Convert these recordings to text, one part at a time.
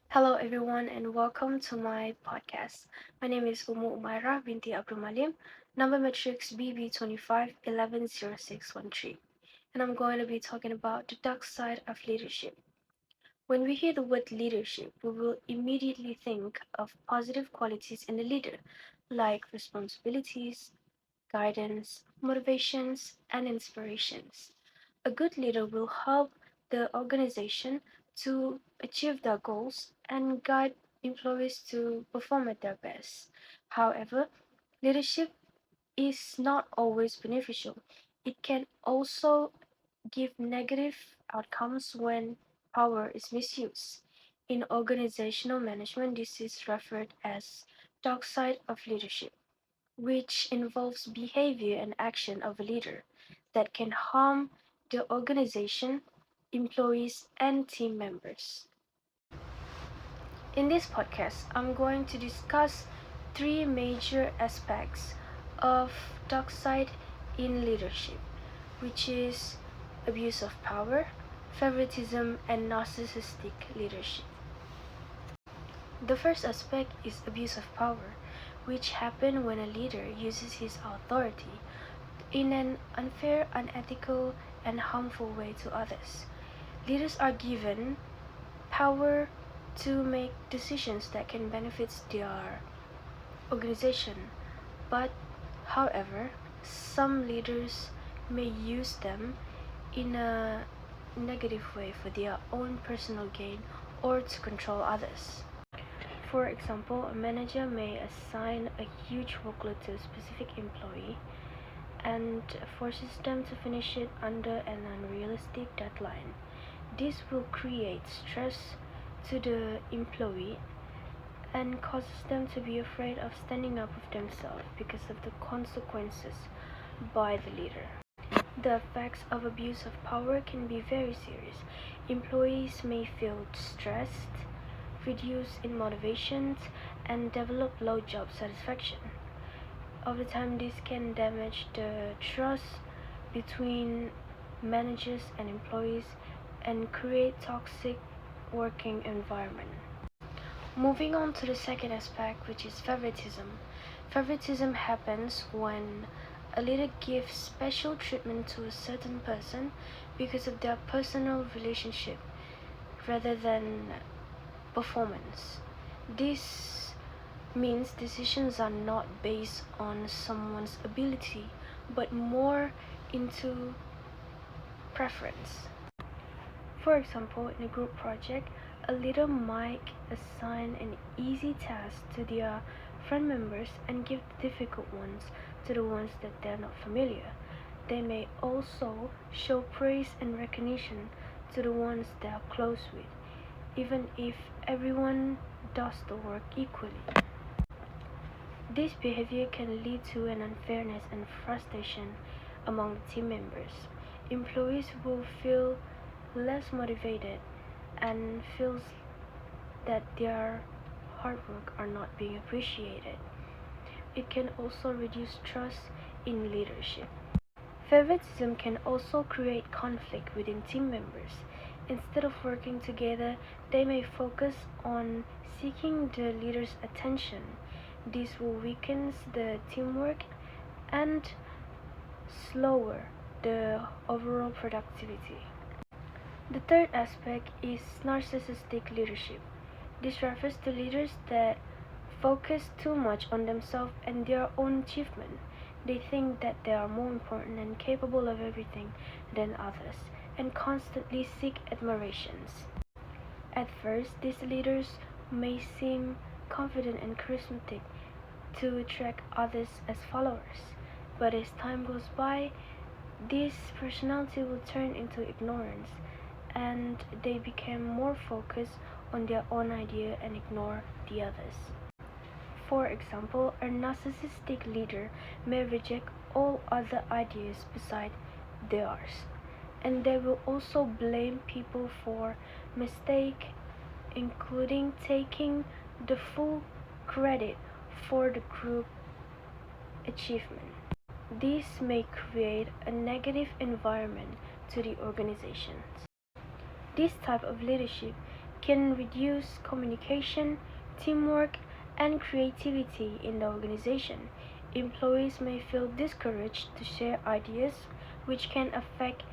Hello, everyone, and welcome to my podcast. My name is Umaira binti Abdul Malim, number matrix BB25110613, and I'm going to be talking about the dark side of leadership. When we hear the word leadership, we will immediately think of positive qualities in a leader, like responsibilities, guidance, motivations, and inspirations. A good leader will help the organization to achieve their goals and guide employees to perform at their best. However, leadership is not always beneficial. It can also give negative outcomes when power is misused. In organizational management, this is referred as dark side of leadership, which involves behavior and action of a leader that can harm the organization, employees, and team members. In this podcast, I'm going to discuss three major aspects of dark side in leadership, which is abuse of power, favoritism, and narcissistic leadership. The first aspect is abuse of power, which happens when a leader uses his authority in an unfair, unethical, and harmful way to others. Leaders are given power to make decisions that can benefit their organization, but however, some leaders may use them in a negative way for their own personal gain or to control others. For example, a manager may assign a huge workload to a specific employee and forces them to finish it under an unrealistic deadline. This will create stress to the employee and causes them to be afraid of standing up for themselves because of the consequences by the leader. The effects of abuse of power can be very serious. Employees may feel stressed, reduce in motivations, and develop low job satisfaction. Over time, this can damage the trust between managers and employees and create toxic working environment. Moving on to the second aspect, which is favoritism. Favoritism happens when a leader gives special treatment to a certain person because of their personal relationship rather than performance. This means decisions are not based on someone's ability but more into preference. For example, in a group project, a leader might assign an easy task to their friend members and give the difficult ones to the ones that they're not familiar. They may also show praise and recognition to the ones they are close with, even if everyone does the work equally. This behavior can lead to an unfairness and frustration among the team members. Employees will feel less motivated and feels that their hard work are not being appreciated. It can also reduce trust in leadership. Favoritism can also create conflict within team members. Instead of working together, they may focus on seeking the leader's attention. This will weaken the teamwork and slower the overall productivity. The third aspect is narcissistic leadership. This refers to leaders that focus too much on themselves and their own achievement. They think that they are more important and capable of everything than others and constantly seek admirations. At first, these leaders may seem confident and charismatic to attract others as followers, but as time goes by, this personality will turn into ignorance and they become more focused on their own idea and ignore the others. For example, a narcissistic leader may reject all other ideas beside theirs, and they will also blame people for mistake, including taking the full credit for the group achievement. This may create a negative environment to the organization. This type of leadership can reduce communication, teamwork, and creativity in the organization. Employees may feel discouraged to share ideas, which can affect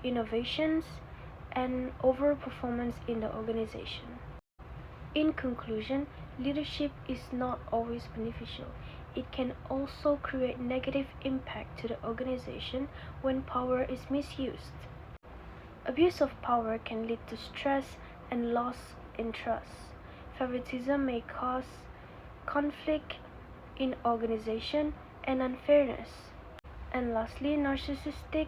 innovations and overall performance in the organization. In conclusion, leadership is not always beneficial. It can also create negative impact to the organization when power is misused. Abuse of power can lead to stress and loss in trust. Favoritism may cause conflict in organization and unfairness. And lastly, narcissistic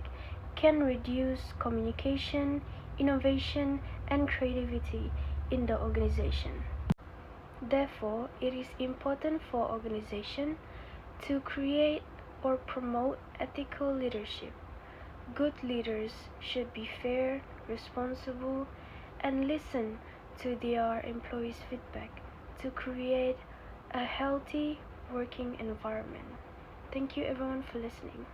can reduce communication, innovation, and creativity in the organization. Therefore, it is important for organizations to create or promote ethical leadership. Good leaders should be fair, responsible, and listen to their employees' feedback to create a healthy working environment. Thank you everyone for listening.